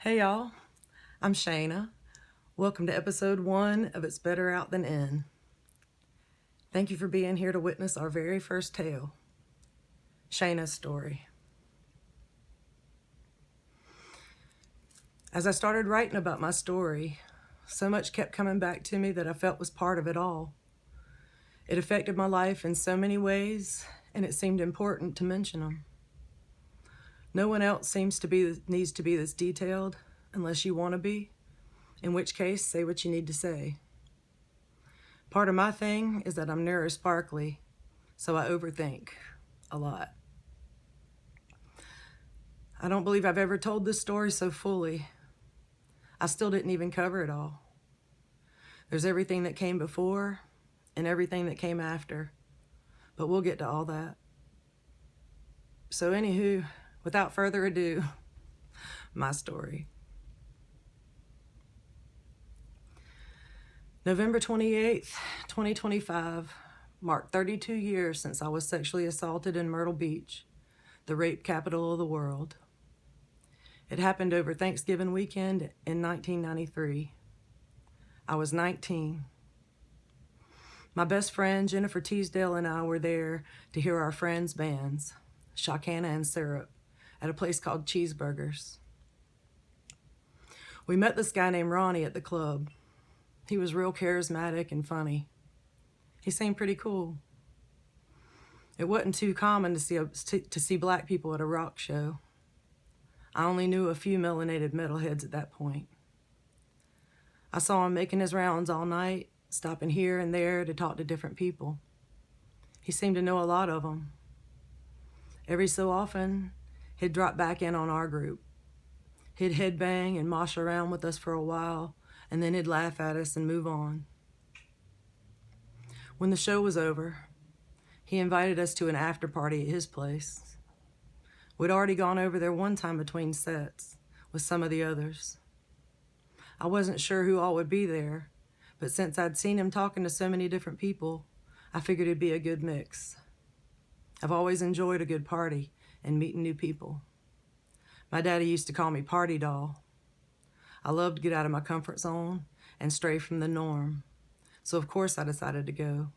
Hey y'all, I'm Shana. Welcome to episode 1 of It's Better Out Than In. Thank you for being here to witness our very first tale, Shana's story. As I started writing about my story, so much kept coming back to me that I felt was part of it all. It affected my life in so many ways, and it seemed important to mention them. No one else needs to be this detailed unless you want to be, in which case, say what you need to say. Part of my thing is that I'm neurosparkly, so I overthink a lot. I don't believe I've ever told this story so fully. I still didn't even cover it all. There's everything that came before and everything that came after, but we'll get to all that. So anywho, without further ado, my story. November 28th, 2025 marked 32 years since I was sexually assaulted in Myrtle Beach, the rape capital of the world. It happened over Thanksgiving weekend in 1993. I was 19. My best friend, Jennifer Teasdale, and I were there to hear our friends' bands, SHANA'S and Syrup, at a place called Cheeseburgers. We met this guy named Ronnie at the club. He was real charismatic and funny. He seemed pretty cool. It wasn't too common to see black people at a rock show. I only knew a few melanated metalheads at that point. I saw him making his rounds all night, stopping here and there to talk to different people. He seemed to know a lot of them. Every so often, he'd drop back in on our group. He'd headbang and mosh around with us for a while, and then he'd laugh at us and move on. When the show was over, he invited us to an after party at his place. We'd already gone over there one time between sets with some of the others. I wasn't sure who all would be there, but since I'd seen him talking to so many different people, I figured it'd be a good mix. I've always enjoyed a good party and meeting new people. My daddy used to call me Party Doll. I loved to get out of my comfort zone and stray from the norm, so of course I decided to go.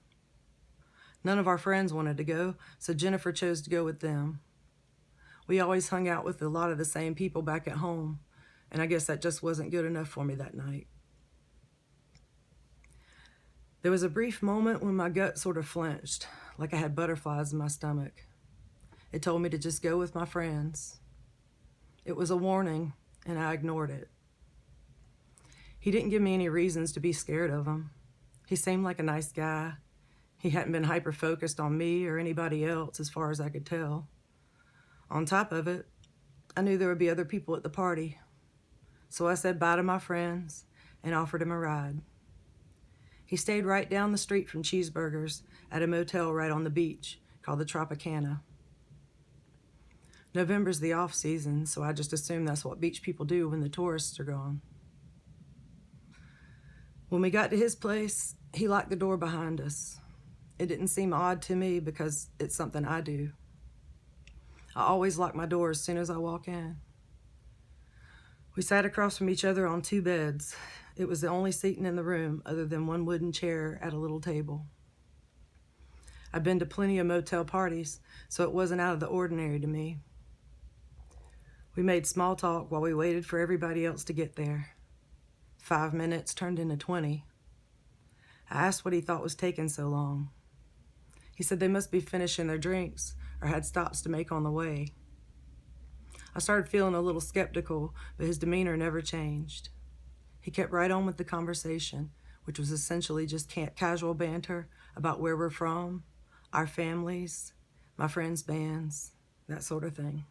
None of our friends wanted to go, so Jennifer chose to go with them. We always hung out with a lot of the same people back at home, and I guess that just wasn't good enough for me that night. There was a brief moment when my gut sort of flinched, like I had butterflies in my stomach. It told me to just go with my friends. It was a warning, and I ignored it. He didn't give me any reasons to be scared of him. He seemed like a nice guy. He hadn't been hyper-focused on me or anybody else as far as I could tell. On top of it, I knew there would be other people at the party. So I said bye to my friends and offered him a ride. He stayed right down the street from Cheeseburgers at a motel right on the beach called the Tropicana. November's the off season, so I just assume that's what beach people do when the tourists are gone. When we got to his place, he locked the door behind us. It didn't seem odd to me because it's something I do. I always lock my door as soon as I walk in. We sat across from each other on 2 beds. It was the only seating in the room other than one wooden chair at a little table. I've been to plenty of motel parties, so it wasn't out of the ordinary to me. We made small talk while we waited for everybody else to get there. 5 minutes turned into 20. I asked what he thought was taking so long. He said they must be finishing their drinks or had stops to make on the way. I started feeling a little skeptical, but his demeanor never changed. He kept right on with the conversation, which was essentially just casual banter about where we're from, our families, my friends' bands, that sort of thing.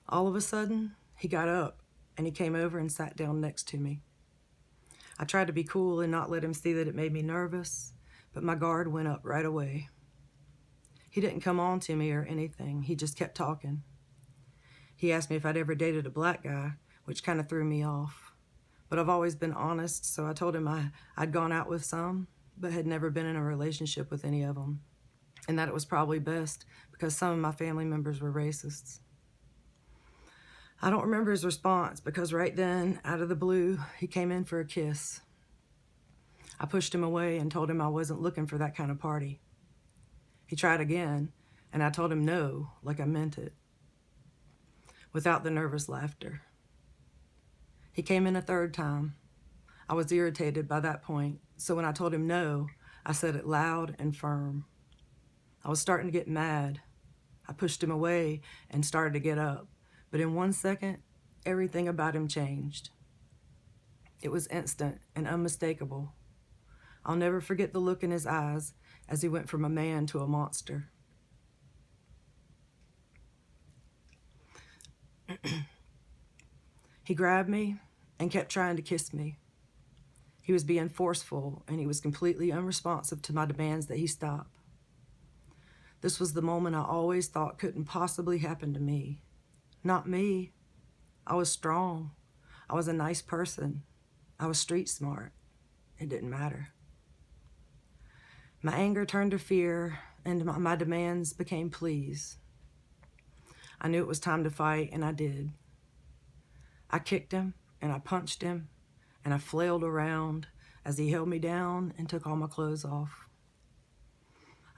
All of a sudden, he got up and he came over and sat down next to me. I tried to be cool and not let him see that it made me nervous, but my guard went up right away. He didn't come on to me or anything. He just kept talking. He asked me if I'd ever dated a black guy, which kind of threw me off. But I've always been honest, so I told him I'd gone out with some, but had never been in a relationship with any of them, and that it was probably best because some of my family members were racists. I don't remember his response because right then, out of the blue, he came in for a kiss. I pushed him away and told him I wasn't looking for that kind of party. He tried again, and I told him no, like I meant it, without the nervous laughter. He came in a third time. I was irritated by that point, so when I told him no, I said it loud and firm. I was starting to get mad. I pushed him away and started to get up, but in 1 second, everything about him changed. It was instant and unmistakable. I'll never forget the look in his eyes as he went from a man to a monster. He grabbed me and kept trying to kiss me. He was being forceful, and he was completely unresponsive to my demands that he stop. This was the moment I always thought couldn't possibly happen to me. Not me. I was strong. I was a nice person. I was street smart. It didn't matter. My anger turned to fear, and my demands became pleas. I knew it was time to fight, and I did. I kicked him, and I punched him, and I flailed around as he held me down and took all my clothes off.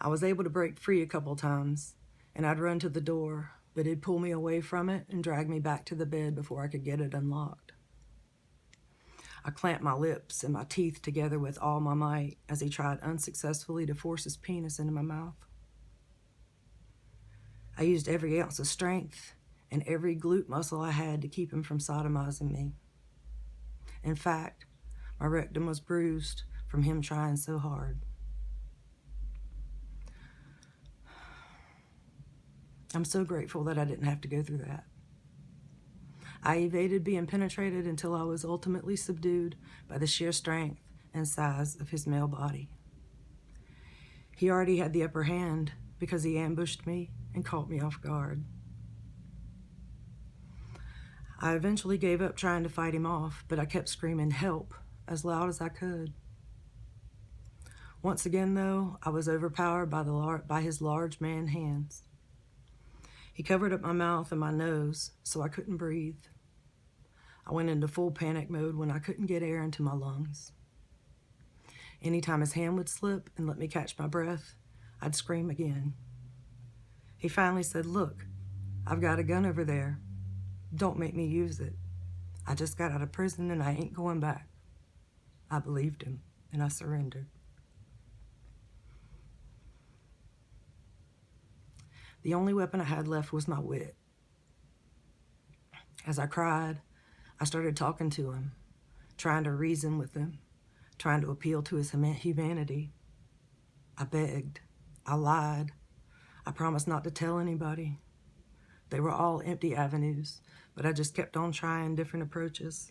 I was able to break free a couple times, and I'd run to the door, but he'd pull me away from it and drag me back to the bed before I could get it unlocked. I clamped my lips and my teeth together with all my might as he tried unsuccessfully to force his penis into my mouth. I used every ounce of strength and every glute muscle I had to keep him from sodomizing me. In fact, my rectum was bruised from him trying so hard. I'm so grateful that I didn't have to go through that. I evaded being penetrated until I was ultimately subdued by the sheer strength and size of his male body. He already had the upper hand because he ambushed me and caught me off guard. I eventually gave up trying to fight him off, but I kept screaming "help" as loud as I could. Once again, though, I was overpowered by his large man hands. He covered up my mouth and my nose so I couldn't breathe. I went into full panic mode when I couldn't get air into my lungs. Anytime his hand would slip and let me catch my breath, I'd scream again. He finally said, "Look, I've got a gun over there. Don't make me use it. I just got out of prison and I ain't going back." I believed him and I surrendered. The only weapon I had left was my wit. As I cried, I started talking to him, trying to reason with him, trying to appeal to his humanity. I begged. I lied. I promised not to tell anybody. They were all empty avenues, but I just kept on trying different approaches.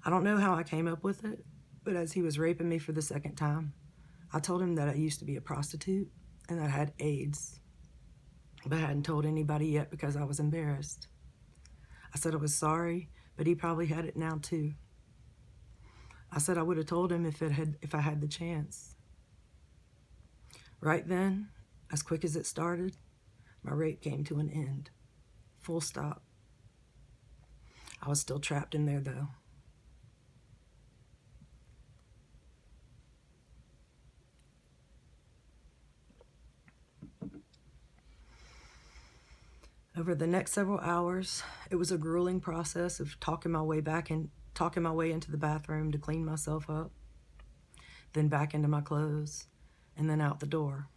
I don't know how I came up with it, but as he was raping me for the second time, I told him that I used to be a prostitute and that I had AIDS, but I hadn't told anybody yet because I was embarrassed. I said I was sorry, but he probably had it now too. I said I would have told him if I had the chance. Right then, as quick as it started, my rape came to an end. Full stop. I was still trapped in there though. Over the next several hours, it was a grueling process of talking my way into the bathroom to clean myself up, then back into my clothes, and then out the door.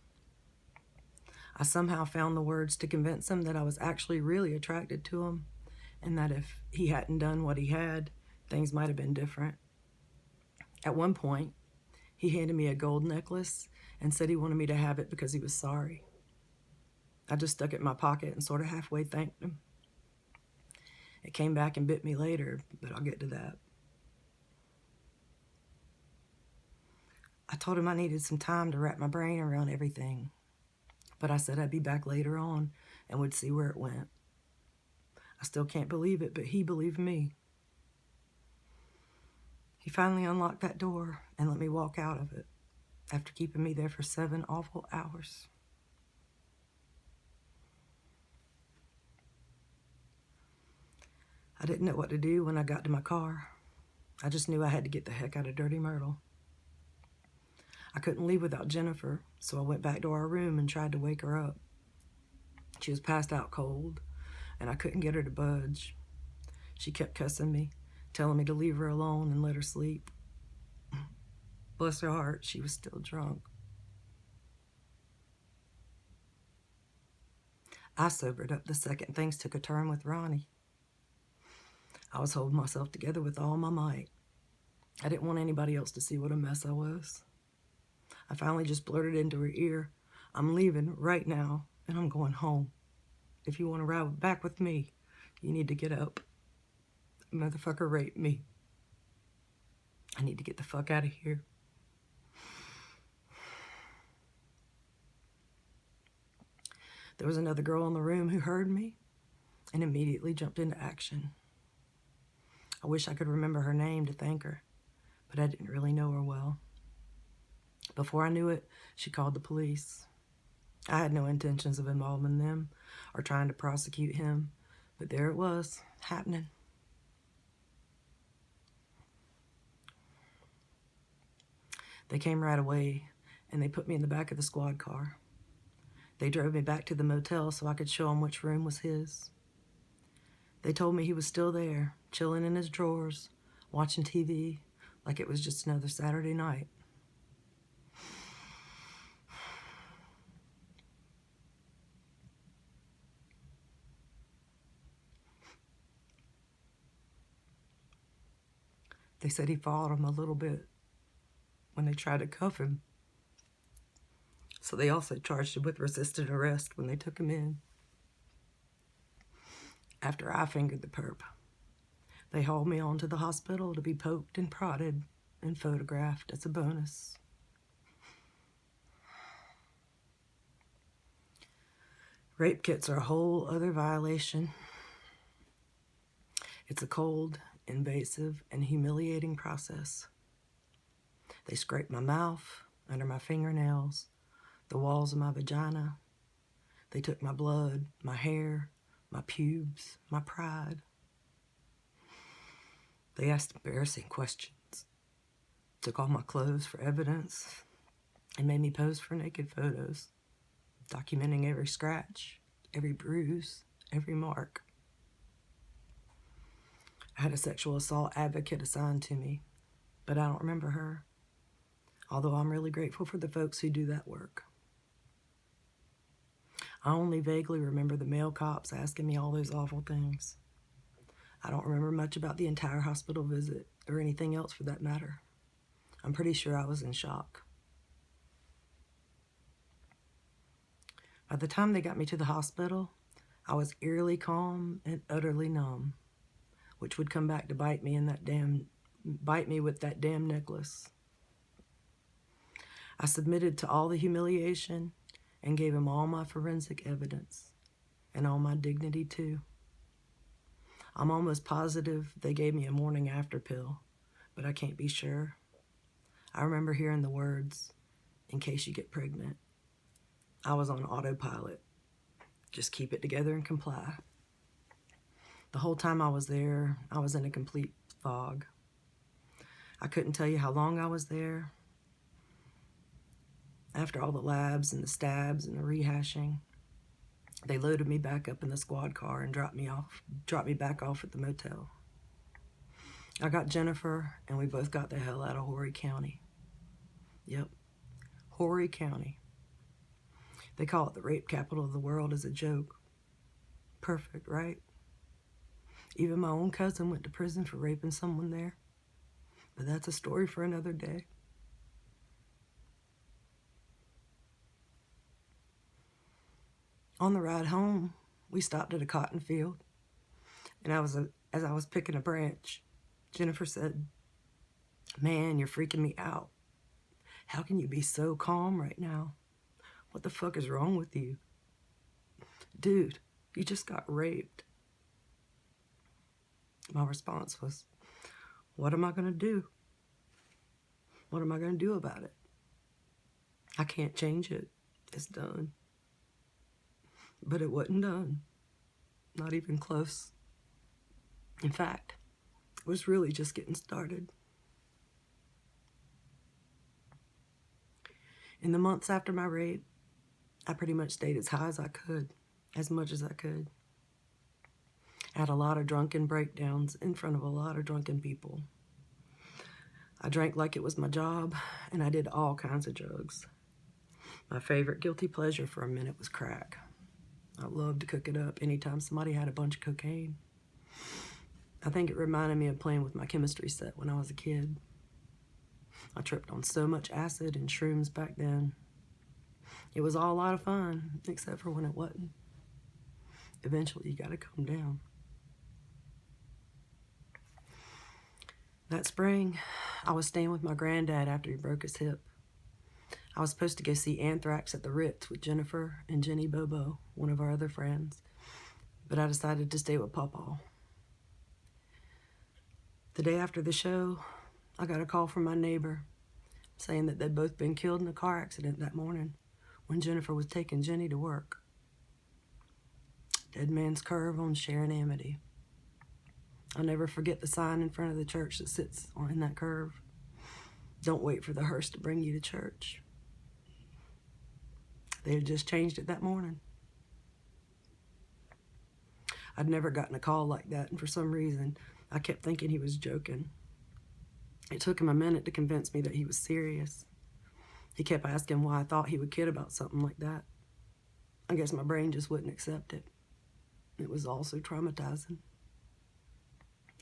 I somehow found the words to convince him that I was actually really attracted to him, and that if he hadn't done what he had, things might have been different. At one point, he handed me a gold necklace and said he wanted me to have it because he was sorry. I just stuck it in my pocket and sort of halfway thanked him. It came back and bit me later, but I'll get to that. I told him I needed some time to wrap my brain around everything, but I said I'd be back later on and would see where it went. I still can't believe it, but he believed me. He finally unlocked that door and let me walk out of it after keeping me there for 7 awful hours. I didn't know what to do when I got to my car. I just knew I had to get the heck out of Dirty Myrtle. I couldn't leave without Jennifer, so I went back to our room and tried to wake her up. She was passed out cold, and I couldn't get her to budge. She kept cussing me, telling me to leave her alone and let her sleep. Bless her heart, she was still drunk. I sobered up the second things took a turn with Ronnie. I was holding myself together with all my might. I didn't want anybody else to see what a mess I was. I finally just blurted into her ear, "I'm leaving right now, and I'm going home. If you want to ride back with me, you need to get up. The motherfucker raped me. I need to get the fuck out of here." There was another girl in the room who heard me and immediately jumped into action. I wish I could remember her name to thank her, but I didn't really know her well. Before I knew it, she called the police. I had no intentions of involving them or trying to prosecute him, but there it was, happening. They came right away, and they put me in the back of the squad car. They drove me back to the motel so I could show him which room was his. They told me he was still there, chilling in his drawers, watching TV, like it was just another Saturday night. They said he followed him a little bit when they tried to cuff him. So they also charged him with resisted arrest when they took him in. After I fingered the perp, they hauled me on to the hospital to be poked and prodded and photographed as a bonus. Rape kits are a whole other violation. It's a cold, invasive, and humiliating process. They scraped my mouth, under my fingernails, the walls of my vagina. They took my blood, my hair, my pubes, my pride. They asked embarrassing questions, took all my clothes for evidence, and made me pose for naked photos, documenting every scratch, every bruise, every mark. I had a sexual assault advocate assigned to me, but I don't remember her, although I'm really grateful for the folks who do that work. I only vaguely remember the male cops asking me all those awful things. I don't remember much about the entire hospital visit, or anything else for that matter. I'm pretty sure I was in shock. By the time they got me to the hospital, I was eerily calm and utterly numb, which would come back to bite me with that damn necklace. I submitted to all the humiliation and gave him all my forensic evidence, and all my dignity too. I'm almost positive they gave me a morning after pill, but I can't be sure. I remember hearing the words, "in case you get pregnant." I was on autopilot. Just keep it together and comply. The whole time I was there, I was in a complete fog. I couldn't tell you how long I was there. After all the labs and the stabs and the rehashing, they loaded me back up in the squad car and dropped me back off at the motel. I got Jennifer, and we both got the hell out of Horry County. Yep, Horry County. They call it the rape capital of the world as a joke. Perfect, right? Even my own cousin went to prison for raping someone there. But that's a story for another day. On the ride home, we stopped at a cotton field, and as I was picking a branch, Jennifer said, "Man, you're freaking me out. How can you be so calm right now? What the fuck is wrong with you? Dude, you just got raped." My response was, "What am I gonna do? What am I gonna do about it? I can't change it. It's done." But it wasn't done. Not even close. In fact, it was really just getting started. In the months after my rape, I pretty much stayed as high as I could, as much as I could. I had a lot of drunken breakdowns in front of a lot of drunken people. I drank like it was my job, and I did all kinds of drugs. My favorite guilty pleasure for a minute was crack. I loved to cook it up anytime somebody had a bunch of cocaine. I think it reminded me of playing with my chemistry set when I was a kid. I tripped on so much acid and shrooms back then. It was all a lot of fun, except for when it wasn't. Eventually, you gotta calm down. That spring, I was staying with my granddad after he broke his hip. I was supposed to go see Anthrax at the Ritz with Jennifer and Jenny Bobo, one of our other friends, but I decided to stay with Pawpaw. The day after the show, I got a call from my neighbor saying that they'd both been killed in a car accident that morning when Jennifer was taking Jenny to work. Dead Man's Curve on Sharon Amity. I'll never forget the sign in front of the church that sits in that curve. Don't wait for the hearse to bring you to church. They had just changed it that morning. I'd never gotten a call like that, and for some reason, I kept thinking he was joking. It took him a minute to convince me that he was serious. He kept asking why I thought he would kid about something like that. I guess my brain just wouldn't accept it. It was all so traumatizing.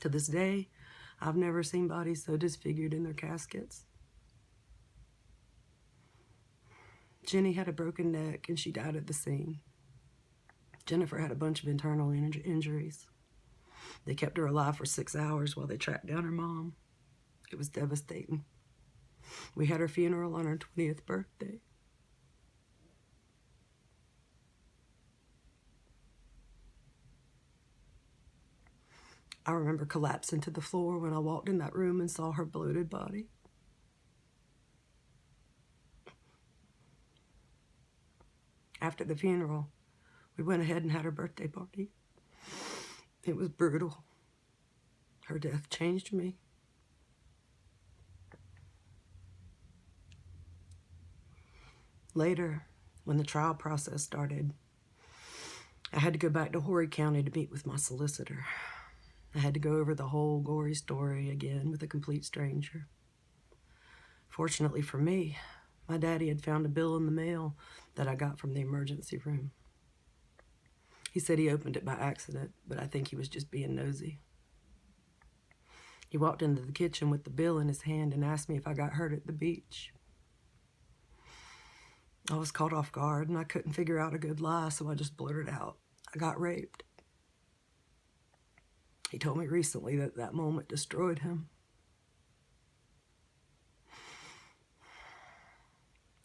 To this day, I've never seen bodies so disfigured in their caskets. Jenny had a broken neck and she died at the scene. Jennifer had a bunch of internal injuries. They kept her alive for 6 hours while they tracked down her mom. It was devastating. We had her funeral on her 20th birthday. I remember collapsing to the floor when I walked in that room and saw her bloated body. After the funeral, we went ahead and had her birthday party. It was brutal. Her death changed me. Later, when the trial process started, I had to go back to Horry County to meet with my solicitor. I had to go over the whole gory story again with a complete stranger. Fortunately for me, my daddy had found a bill in the mail that I got from the emergency room. He said he opened it by accident, but I think he was just being nosy. He walked into the kitchen with the bill in his hand and asked me if I got hurt at the beach. I was caught off guard and I couldn't figure out a good lie, so I just blurted out, I got raped. He told me recently that that moment destroyed him.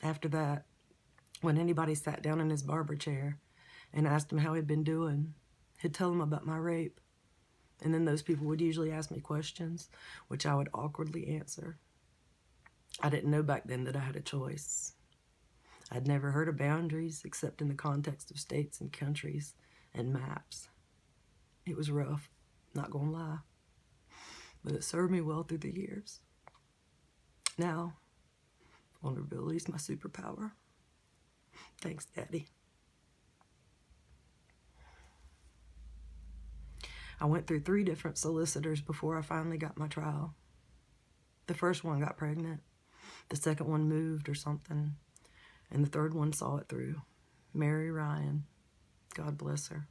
After that, when anybody sat down in his barber chair and asked him how he'd been doing, he'd tell them about my rape. And then those people would usually ask me questions, which I would awkwardly answer. I didn't know back then that I had a choice. I'd never heard of boundaries except in the context of states and countries and maps. It was rough, not gonna lie, but it served me well through the years. Now, vulnerability's my superpower. Thanks, Daddy. I went through 3 different solicitors before I finally got my trial. The first one got pregnant, the second one moved or something, and the third one saw it through. Mary Ryan, God bless her.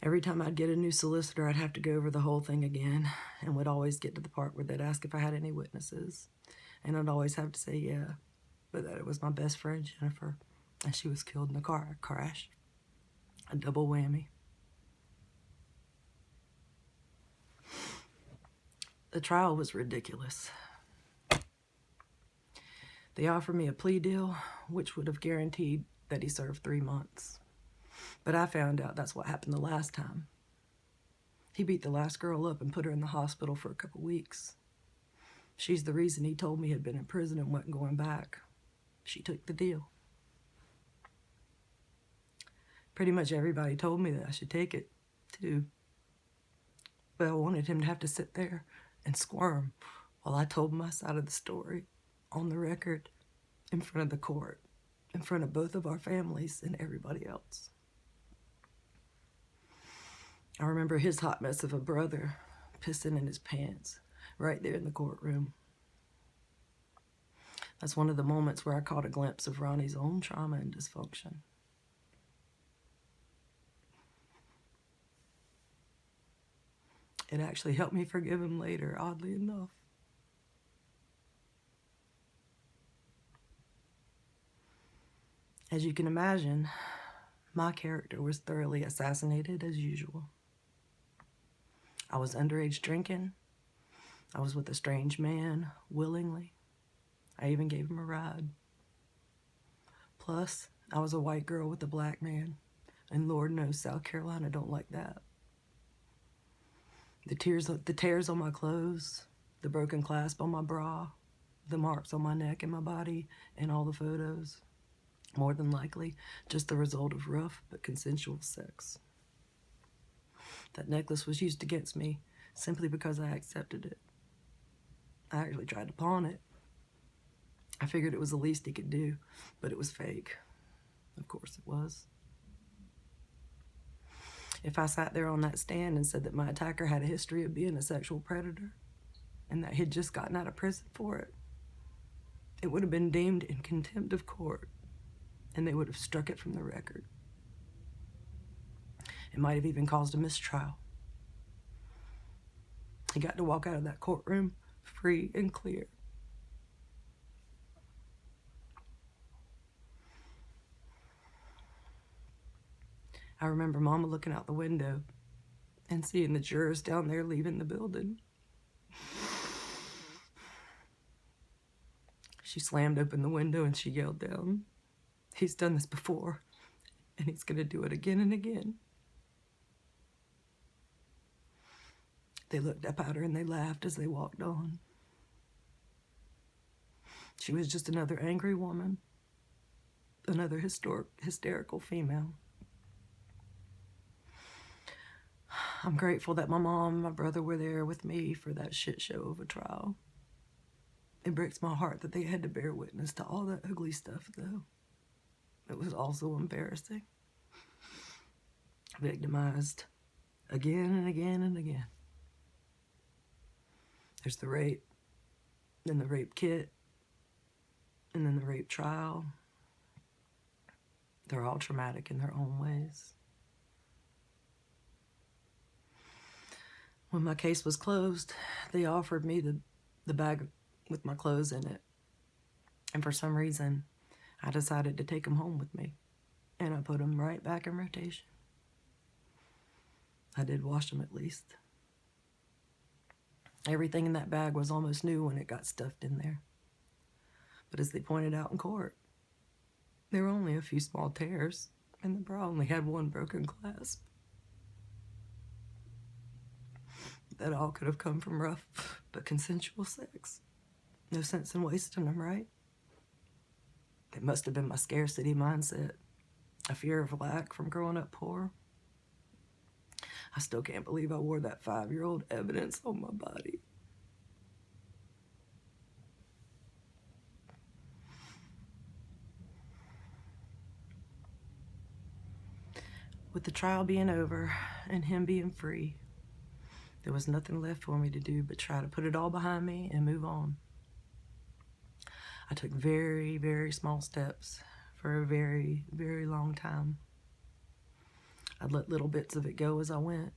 Every time I'd get a new solicitor, I'd have to go over the whole thing again, and would always get to the part where they'd ask if I had any witnesses. And I'd always have to say yeah, but that it was my best friend, Jennifer, and she was killed in a car crash. A double whammy. The trial was ridiculous. They offered me a plea deal, which would have guaranteed that he served 3 months. But I found out that's what happened the last time. He beat the last girl up and put her in the hospital for a couple weeks. She's the reason he told me he'd been in prison and wasn't going back. She took the deal. Pretty much everybody told me that I should take it, too. but I wanted him to have to sit there and squirm while I told my side of the story on the record in front of the court, in front of both of our families and everybody else. I remember his hot mess of a brother pissing in his pants right there in the courtroom. That's one of the moments where I caught a glimpse of Ronnie's own trauma and dysfunction. It actually helped me forgive him later, oddly enough. As you can imagine, my character was thoroughly assassinated as usual. I was underage drinking. I was with a strange man, willingly. I even gave him a ride. Plus, I was a white girl with a black man, and Lord knows South Carolina don't like that. The tears on my clothes, the broken clasp on my bra, the marks on my neck and my body, and all the photos. More than likely, just the result of rough but consensual sex. That necklace was used against me simply because I accepted it. I actually tried to pawn it. I figured it was the least he could do, but it was fake. Of course it was. If I sat there on that stand and said that my attacker had a history of being a sexual predator and that he'd just gotten out of prison for it, it would have been deemed in contempt of court, and they would have struck it from the record. It might have even caused a mistrial. He got to walk out of that courtroom free and clear. I remember Mama looking out the window and seeing the jurors down there leaving the building. She slammed open the window and she yelled down, "He's done this before, and he's gonna do it again and again." They looked up at her and they laughed as they walked on. She was just another angry woman, another hysterical female. I'm grateful that my mom and my brother were there with me for that shit show of a trial. It breaks my heart that they had to bear witness to all that ugly stuff, though. It was also embarrassing. Victimized again and again and again. There's the rape, then the rape kit, and then the rape trial. They're all traumatic in their own ways. When my case was closed, they offered me the bag with my clothes in it. And for some reason, I decided to take them home with me. And I put them right back in rotation. I did wash them at least. Everything in that bag was almost new when it got stuffed in there. But as they pointed out in court, there were only a few small tears, and the bra only had one broken clasp. That all could have come from rough but consensual sex. No sense in wasting them, right? It must have been my scarcity mindset, a fear of lack from growing up poor. I still can't believe I wore that 5-year-old evidence on my body. With the trial being over and him being free, there was nothing left for me to do but try to put it all behind me and move on. I took very, very small steps for a very, very long time. I'd let little bits of it go as I went.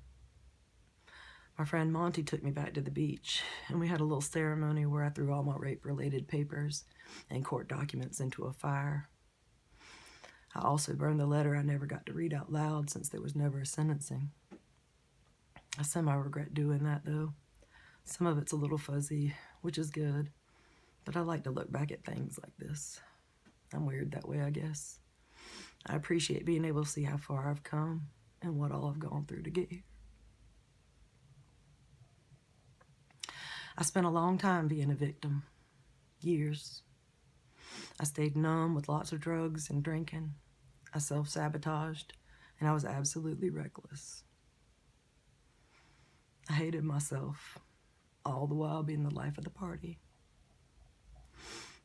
My friend Monty took me back to the beach, and we had a little ceremony where I threw all my rape-related papers and court documents into a fire. I also burned the letter I never got to read out loud since there was never a sentencing. I semi-regret doing that, though. Some of it's a little fuzzy, which is good, but I like to look back at things like this. I'm weird that way, I guess. I appreciate being able to see how far I've come and what all I've gone through to get here. I spent a long time being a victim. Years. I stayed numb with lots of drugs and drinking. I self-sabotaged, and I was absolutely reckless. I hated myself, all the while being the life of the party.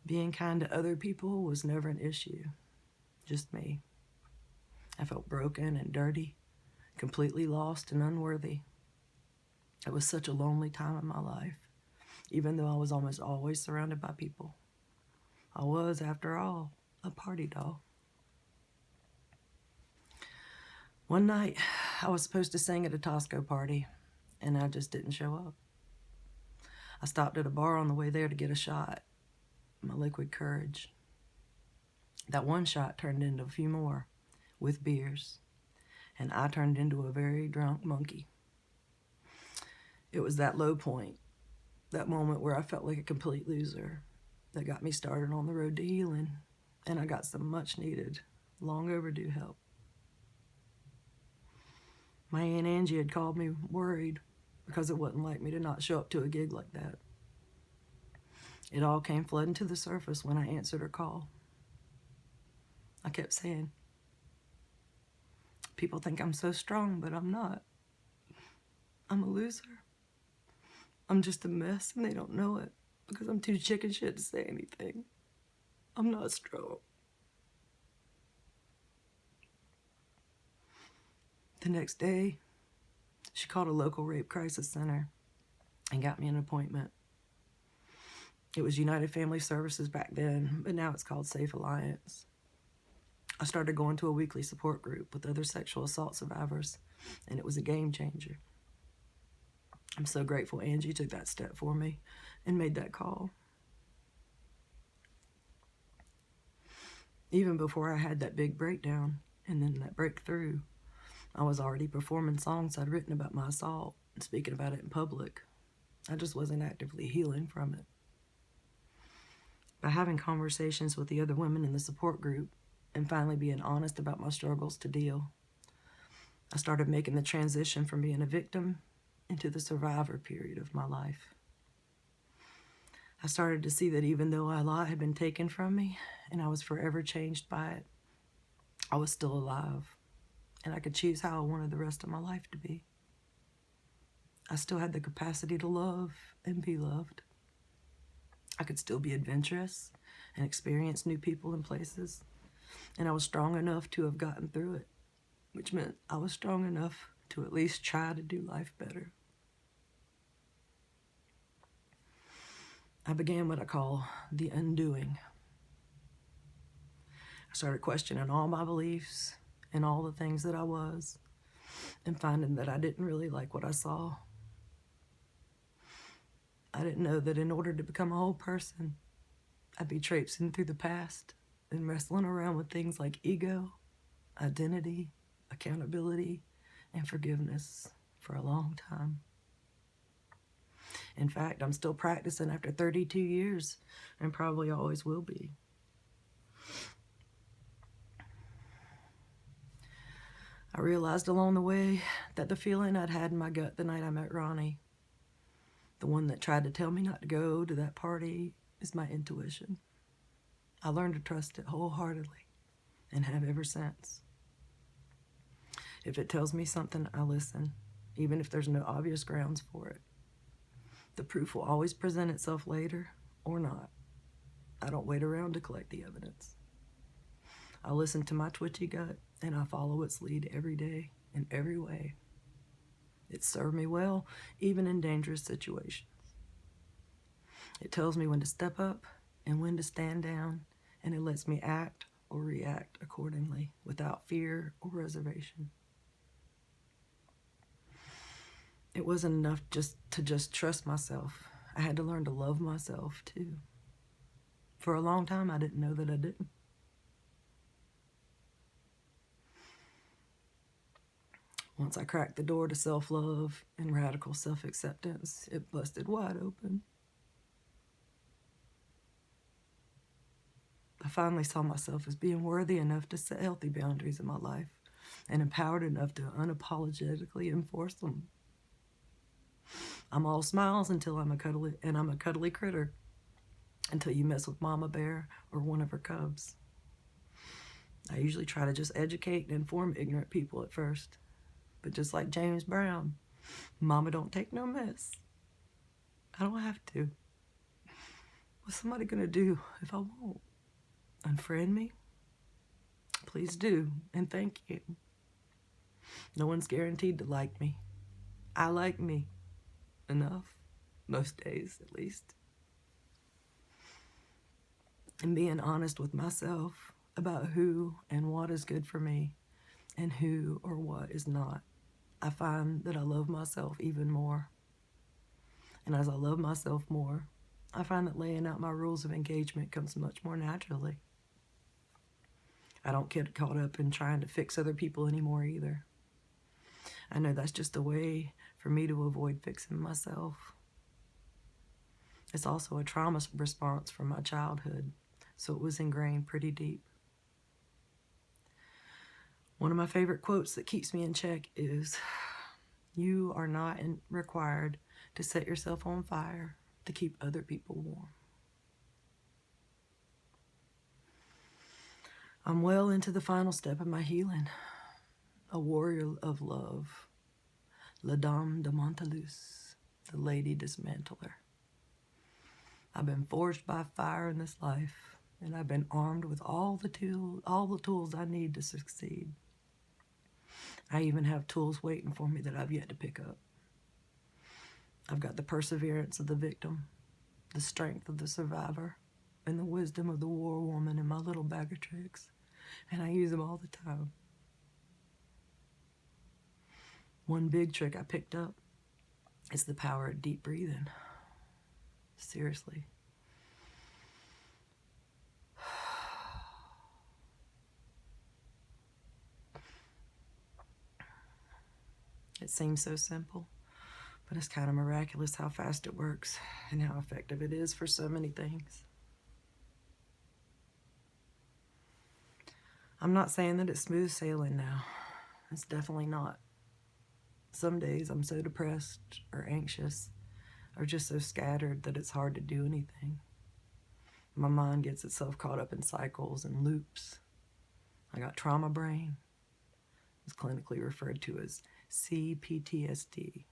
Being kind to other people was never an issue, just me. I felt broken and dirty, completely lost and unworthy. It was such a lonely time in my life, even though I was almost always surrounded by people. I was, after all, a party doll. One night, I was supposed to sing at a Tosco party, and I just didn't show up. I stopped at a bar on the way there to get a shot, my liquid courage. That one shot turned into a few more, with beers, and I turned into a very drunk monkey. It was that low point, that moment where I felt like a complete loser, that got me started on the road to healing, and I got some much needed, long overdue help. My Aunt Angie had called me worried because it wasn't like me to not show up to a gig like that. It all came flooding to the surface when I answered her call. I kept saying, people think I'm so strong, but I'm not. I'm a loser. I'm just a mess and they don't know it because I'm too chicken shit to say anything. I'm not strong. The next day, she called a local rape crisis center and got me an appointment. It was United Family Services back then, but now it's called Safe Alliance. I started going to a weekly support group with other sexual assault survivors, and it was a game changer. I'm so grateful Angie took that step for me and made that call. Even before I had that big breakdown and then that breakthrough, I was already performing songs I'd written about my assault and speaking about it in public. I just wasn't actively healing from it. By having conversations with the other women in the support group and finally being honest about my struggles to deal, I started making the transition from being a victim into the survivor period of my life. I started to see that even though a lot had been taken from me and I was forever changed by it, I was still alive and I could choose how I wanted the rest of my life to be. I still had the capacity to love and be loved. I could still be adventurous and experience new people and places, and I was strong enough to have gotten through it, which meant I was strong enough to at least try to do life better. I began what I call the undoing. I started questioning all my beliefs and all the things that I was, and finding that I didn't really like what I saw. I didn't know that in order to become a whole person, I'd be traipsing through the past and wrestling around with things like ego, identity, accountability, and forgiveness for a long time. In fact, I'm still practicing after 32 years and probably always will be. I realized along the way that the feeling I'd had in my gut the night I met Ronnie, the one that tried to tell me not to go to that party, is my intuition. I learned to trust it wholeheartedly and have ever since. If it tells me something, I listen, even if there's no obvious grounds for it. The proof will always present itself later or not. I don't wait around to collect the evidence. I listen to my twitchy gut and I follow its lead every day in every way. It served me well, even in dangerous situations. It tells me when to step up and when to stand down, and it lets me act or react accordingly without fear or reservation. It wasn't enough to just trust myself. I had to learn to love myself too. For a long time, I didn't know that I didn't. Once I cracked the door to self-love and radical self-acceptance, it busted wide open. I finally saw myself as being worthy enough to set healthy boundaries in my life and empowered enough to unapologetically enforce them. I'm all smiles until I'm a cuddly critter until you mess with Mama Bear or one of her cubs. I usually try to just educate and inform ignorant people at first. But just like James Brown, Mama don't take no mess. I don't have to. What's somebody gonna do if I won't? Unfriend me? Please do, and thank you. No one's guaranteed to like me. I like me enough, most days at least. And being honest with myself about who and what is good for me and who or what is not, I find that I love myself even more. And as I love myself more, I find that laying out my rules of engagement comes much more naturally. I don't get caught up in trying to fix other people anymore either. I know that's just a way for me to avoid fixing myself. It's also a trauma response from my childhood, so it was ingrained pretty deep. One of my favorite quotes that keeps me in check is, "You are not required to set yourself on fire to keep other people warm." I'm well into the final step of my healing, a warrior of love, La Dame de Montelus, the Lady Dismantler. I've been forged by fire in this life, and I've been armed with all the tools I need to succeed. I even have tools waiting for me that I've yet to pick up. I've got the perseverance of the victim, the strength of the survivor, and the wisdom of the war woman in my little bag of tricks, and I use them all the time. One big trick I picked up is the power of deep breathing. Seriously. It seems so simple, but it's kind of miraculous how fast it works and how effective it is for so many things. I'm not saying that it's smooth sailing now. It's definitely not. Some days I'm so depressed or anxious or just so scattered that it's hard to do anything. My mind gets itself caught up in cycles and loops. I got trauma brain. It's clinically referred to as CPTSD,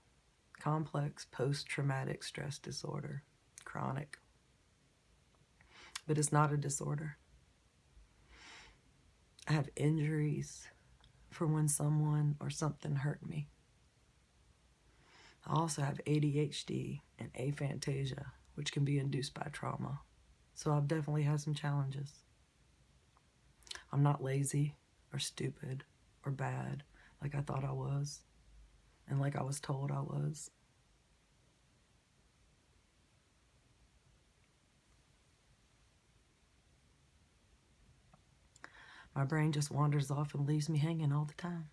complex post-traumatic stress disorder, chronic. But it's not a disorder. I have injuries for when someone or something hurt me. I also have ADHD and aphantasia, which can be induced by trauma. So I've definitely had some challenges. I'm not lazy or stupid or bad like I thought I was and like I was told I was. My brain just wanders off and leaves me hanging all the time.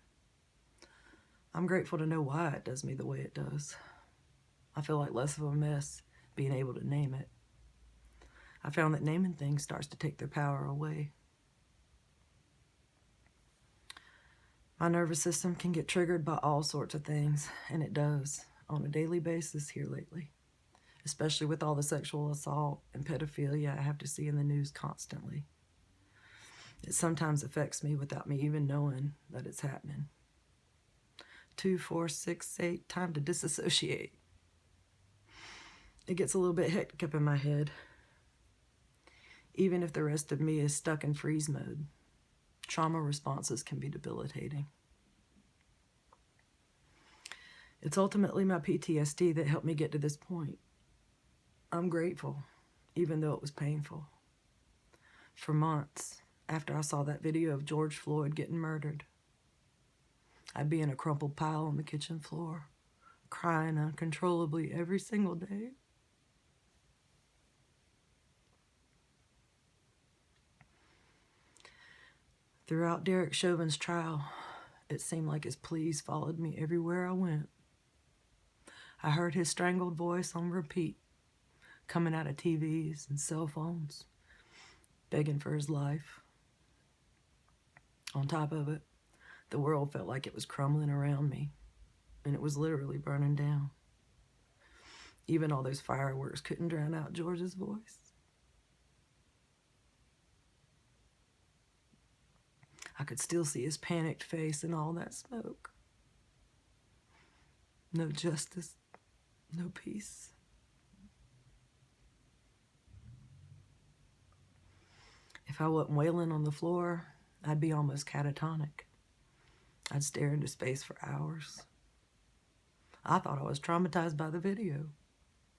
I'm grateful to know why it does me the way it does. I feel like less of a mess being able to name it. I found that naming things starts to take their power away. My nervous system can get triggered by all sorts of things, and it does on a daily basis here lately, especially with all the sexual assault and pedophilia I have to see in the news constantly. It sometimes affects me without me even knowing that it's happening. 2, 4, 6, 8, time to disassociate. It gets a little bit hectic up in my head. Even if the rest of me is stuck in freeze mode, trauma responses can be debilitating. It's ultimately my PTSD that helped me get to this point. I'm grateful, even though it was painful. For months, after I saw that video of George Floyd getting murdered, I'd be in a crumpled pile on the kitchen floor, crying uncontrollably every single day. Throughout Derek Chauvin's trial, it seemed like his pleas followed me everywhere I went. I heard his strangled voice on repeat, coming out of TVs and cell phones, begging for his life. On top of it, the world felt like it was crumbling around me, and it was literally burning down. Even all those fireworks couldn't drown out George's voice. I could still see his panicked face in all that smoke. no justice, no peace. If I wasn't wailing on the floor, I'd be almost catatonic. I'd stare into space for hours. I thought I was traumatized by the video,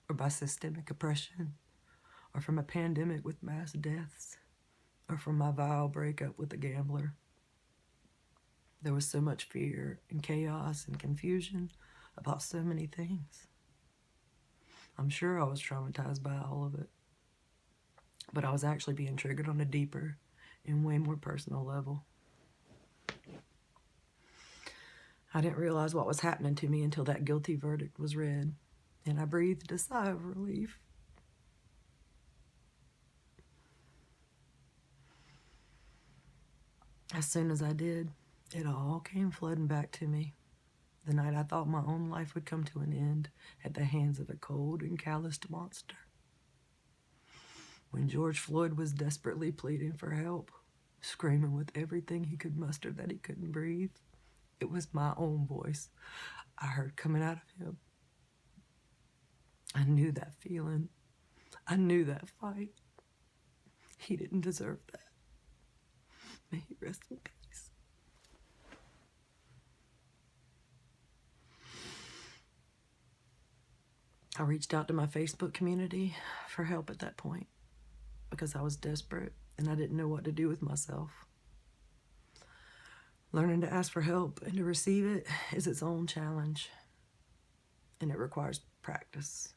or by systemic oppression, or from a pandemic with mass deaths, or from my vile breakup with a gambler. There was so much fear and chaos and confusion about so many things. I'm sure I was traumatized by all of it, but I was actually being triggered on a deeper and way more personal level. I didn't realize what was happening to me until that guilty verdict was read, and I breathed a sigh of relief. As soon as I did, it all came flooding back to me. The night I thought my own life would come to an end at the hands of a cold and calloused monster. When George Floyd was desperately pleading for help, screaming with everything he could muster that he couldn't breathe, it was my own voice I heard coming out of him. I knew that feeling. I knew that fight. He didn't deserve that. May he rest in peace. I reached out to my Facebook community for help at that point because I was desperate and I didn't know what to do with myself. Learning to ask for help and to receive it is its own challenge, and it requires practice.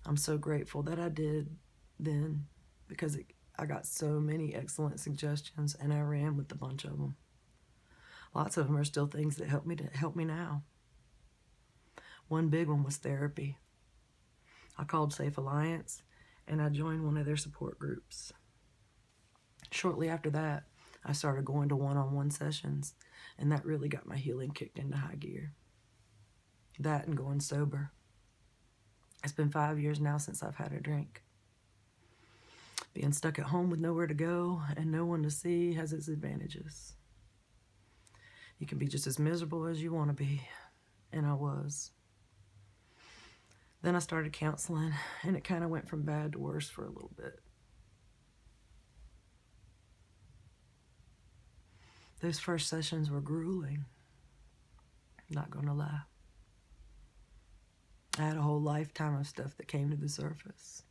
I'm so grateful that I did then because I got so many excellent suggestions and I ran with a bunch of them. Lots of them are still things that help me now. One big one was therapy. I called Safe Alliance and I joined one of their support groups. Shortly after that, I started going to one-on-one sessions, and that really got my healing kicked into high gear. That and going sober. It's been 5 years now since I've had a drink. Being stuck at home with nowhere to go and no one to see has its advantages. You can be just as miserable as you want to be, and I was. Then I started counseling, and it kind of went from bad to worse for a little bit. Those first sessions were grueling, not gonna lie. I had a whole lifetime of stuff that came to the surface.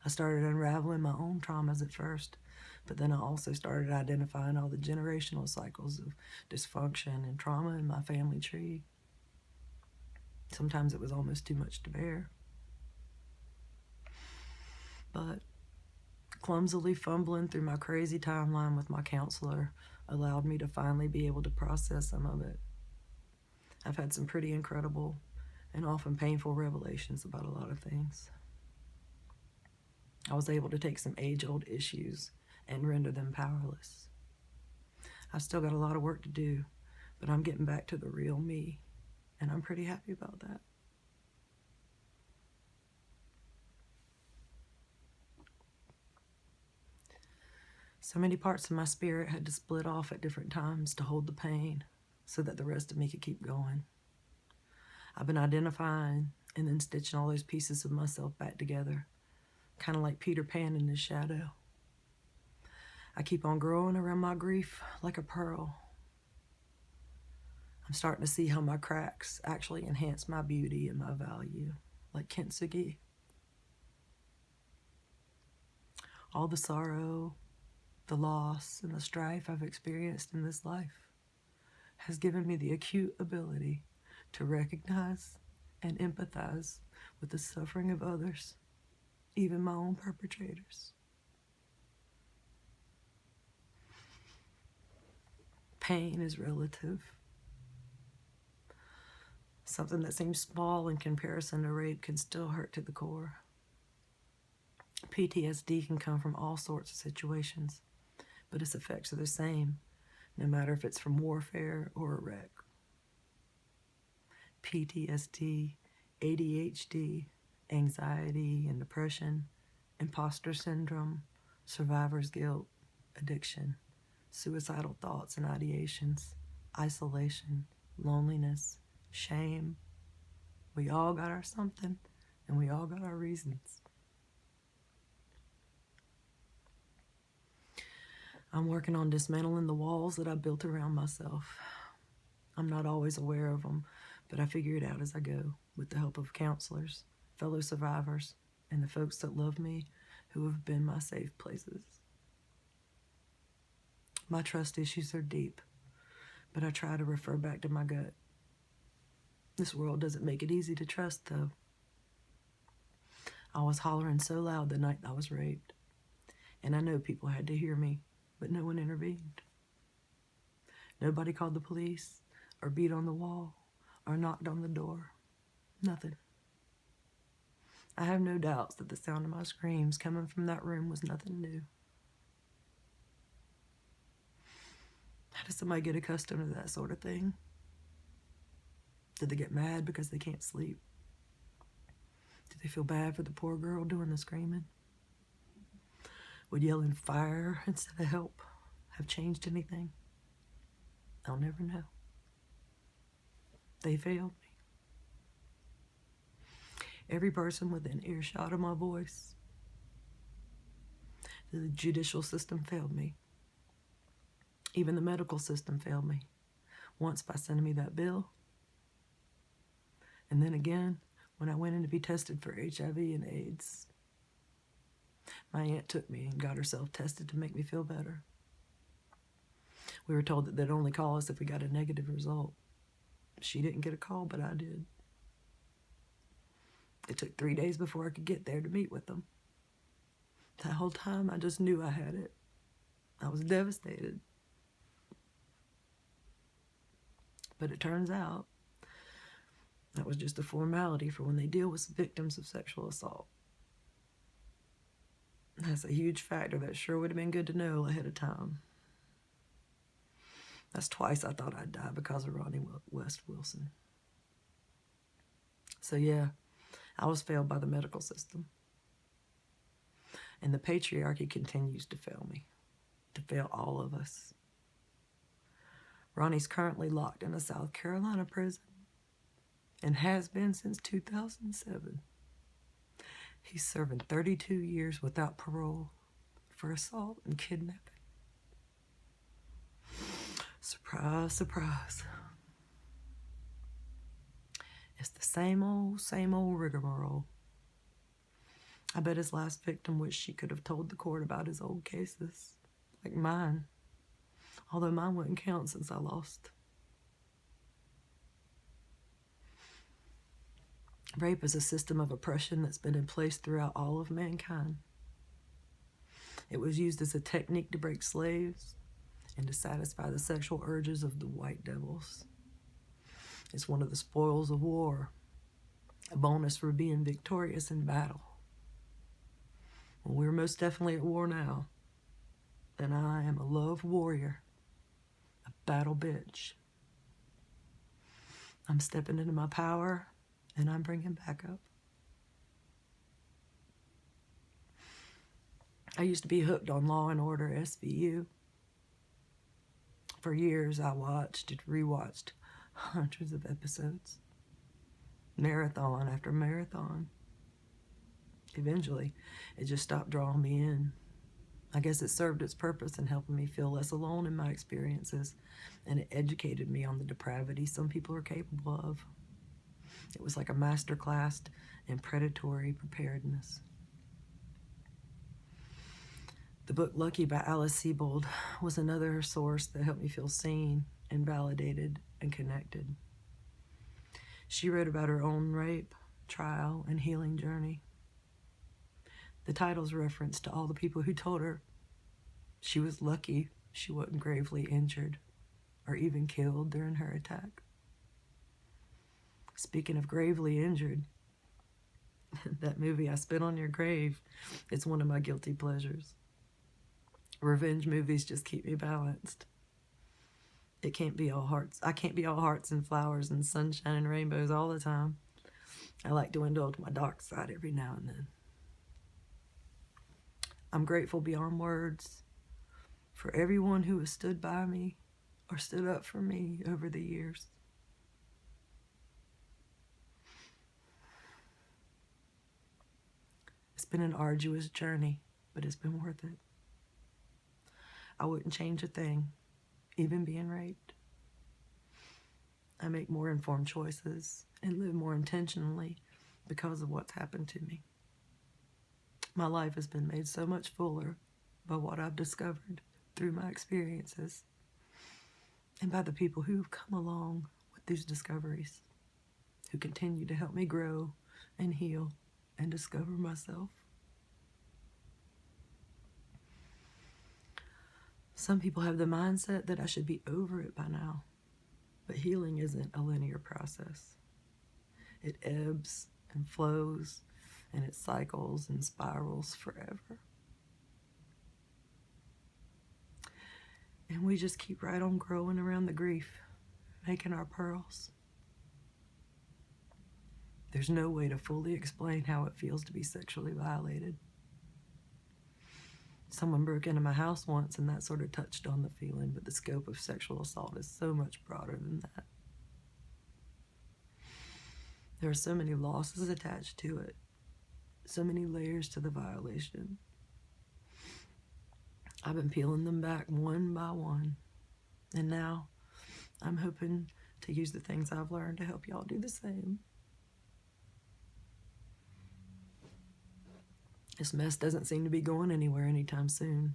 I started unraveling my own traumas at first, but then I also started identifying all the generational cycles of dysfunction and trauma in my family tree. Sometimes it was almost too much to bear. But clumsily fumbling through my crazy timeline with my counselor allowed me to finally be able to process some of it. I've had some pretty incredible and often painful revelations about a lot of things. I was able to take some age-old issues and render them powerless. I've still got a lot of work to do, but I'm getting back to the real me, and I'm pretty happy about that. So many parts of my spirit had to split off at different times to hold the pain so that the rest of me could keep going. I've been identifying and then stitching all those pieces of myself back together, kind of like Peter Pan in his shadow. I keep on growing around my grief like a pearl. I'm starting to see how my cracks actually enhance my beauty and my value, like kintsugi. All the sorrow, the loss, and the strife I've experienced in this life has given me the acute ability to recognize and empathize with the suffering of others, even my own perpetrators. Pain is relative. Something that seems small in comparison to rape can still hurt to the core. PTSD can come from all sorts of situations, but its effects are the same, no matter if it's from warfare or a wreck. PTSD, ADHD, anxiety and depression, imposter syndrome, survivor's guilt, addiction, suicidal thoughts and ideations, isolation, loneliness, shame. We all got our something, and we all got our reasons. I'm working on dismantling the walls that I built around myself. I'm not always aware of them, but I figure it out as I go with the help of counselors, fellow survivors, and the folks that love me who have been my safe places. My trust issues are deep, but I try to refer back to my gut. This world doesn't make it easy to trust, though. I was hollering so loud the night I was raped, and I know people had to hear me, but no one intervened. Nobody called the police, or beat on the wall, or knocked on the door. Nothing. I have no doubts that the sound of my screams coming from that room was nothing new. How does somebody get accustomed to that sort of thing? Did they get mad because they can't sleep? Did they feel bad for the poor girl doing the screaming? Would yelling fire instead of help have changed anything? I'll never know. They failed me. Every person within earshot of my voice. The judicial system failed me. Even the medical system failed me. Once by sending me that bill. And then again, when I went in to be tested for HIV and AIDS. My aunt took me and got herself tested to make me feel better. We were told that they'd only call us if we got a negative result. She didn't get a call, but I did. It took 3 days before I could get there to meet with them. That whole time, I just knew I had it. I was devastated. But it turns out that was just a formality for when they deal with victims of sexual assault. That's a huge factor that sure would have been good to know ahead of time. That's twice I thought I'd die because of Ronnie West Wilson. So yeah, I was failed by the medical system. And the patriarchy continues to fail me, to fail all of us. Ronnie's currently locked in a South Carolina prison and has been since 2007. He's serving 32 years without parole for assault and kidnapping. Surprise, surprise. It's the same old rigmarole. I bet his last victim wished she could have told the court about his old cases, like mine. Although mine wouldn't count since I lost. Rape is a system of oppression that's been in place throughout all of mankind. It was used as a technique to break slaves and to satisfy the sexual urges of the white devils. It's one of the spoils of war, a bonus for being victorious in battle. Well, we're most definitely at war now, and I am a love warrior, a battle bitch. I'm stepping into my power, and I'm bringing back up. I used to be hooked on Law and Order SVU. For years, I watched and rewatched hundreds of episodes, marathon after marathon. Eventually, it just stopped drawing me in. I guess it served its purpose in helping me feel less alone in my experiences, and it educated me on the depravity some people are capable of. It was like a master class in predatory preparedness. The book Lucky by Alice Sebold was another source that helped me feel seen and validated and connected. She wrote about her own rape, trial, and healing journey. The title's reference to all the people who told her she was lucky she wasn't gravely injured or even killed during her attack. Speaking of gravely injured, that movie I Spit on Your Grave, it's one of my guilty pleasures. Revenge movies just keep me balanced. It can't be all hearts. I can't be all hearts and flowers and sunshine and rainbows all the time. I like to indulge my dark side every now and then. I'm grateful beyond words for everyone who has stood by me or stood up for me over the years. been an arduous journey, but it's been worth it. I wouldn't change a thing, even being raped. I make more informed choices and live more intentionally because of what's happened to me. My life has been made so much fuller by what I've discovered through my experiences and by the people who've come along with these discoveries, who continue to help me grow and heal and discover myself. Some people have the mindset that I should be over it by now, but healing isn't a linear process. It ebbs and flows, and it cycles and spirals forever. And we just keep right on growing around the grief, making our pearls. There's no way to fully explain how it feels to be sexually violated. Someone broke into my house once and that sort of touched on the feeling, but the scope of sexual assault is so much broader than that. There are so many losses attached to it, so many layers to the violation. I've been peeling them back one by one, and now I'm hoping to use the things I've learned to help y'all do the same. This mess doesn't seem to be going anywhere anytime soon.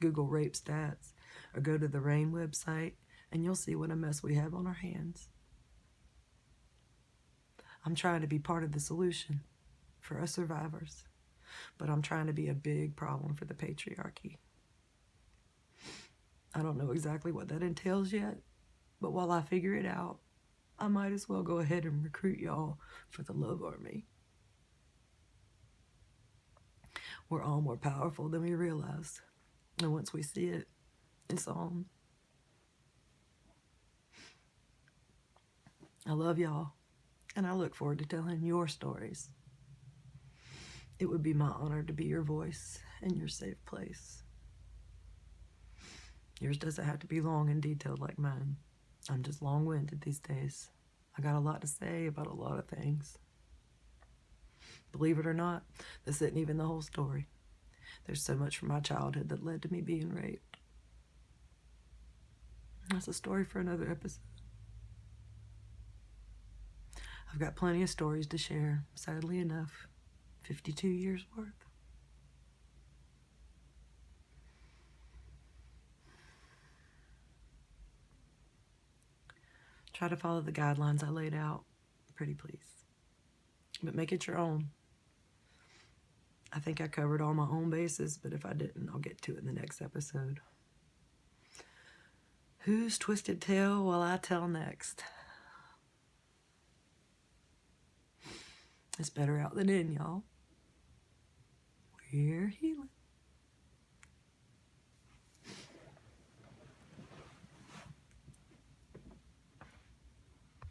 Google rape stats or go to the RAIN website and you'll see what a mess we have on our hands. I'm trying to be part of the solution for us survivors, but I'm trying to be a big problem for the patriarchy. I don't know exactly what that entails yet, but while I figure it out, I might as well go ahead and recruit y'all for the love army. We're all more powerful than we realize. And once we see it, it's on. I love y'all, and I look forward to telling your stories. It would be my honor to be your voice and your safe place. Yours doesn't have to be long and detailed like mine. I'm just long-winded these days. I got a lot to say about a lot of things. Believe it or not, this isn't even the whole story. There's so much from my childhood that led to me being raped. That's a story for another episode. I've got plenty of stories to share, sadly enough. 52 years worth. Try to follow the guidelines I laid out, pretty please. But make it your own. I think I covered all my own bases, but if I didn't, I'll get to it in the next episode. Whose twisted tale will I tell next? It's better out than in, y'all. We're healing.